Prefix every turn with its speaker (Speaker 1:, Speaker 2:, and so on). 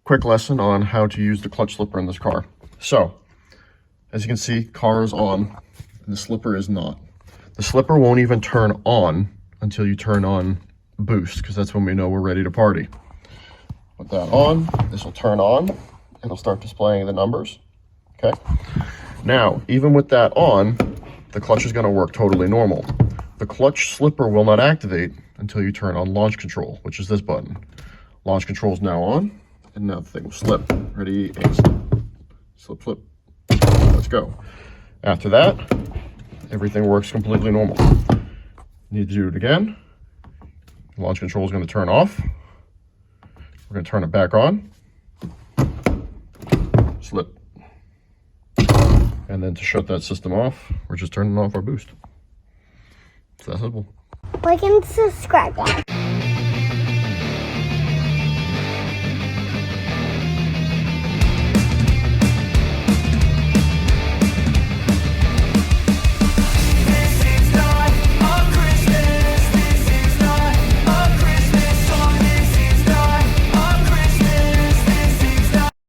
Speaker 1: quick lesson on how to use the clutch slipper in this car. So, as you can see, car is on, and the slipper is not. The slipper won't even turn on until you turn on boost, because that's when we know we're ready to party. Put that on, this will turn on, it'll start displaying the numbers, okay? Now, even with that on, the clutch is gonna work totally normal. The clutch slipper will not activate until you turn on launch control, which is this button. Launch control is now on, and now the thing will slip. Ready, and slip. Slip, slip. Let's go. After that, everything works completely normal. Need to do it again. Launch control is going to turn off. We're going to turn it back on. Slip. And then to shut that system off, we're just turning off our boost. It's that simple.
Speaker 2: Like and subscribe, guys.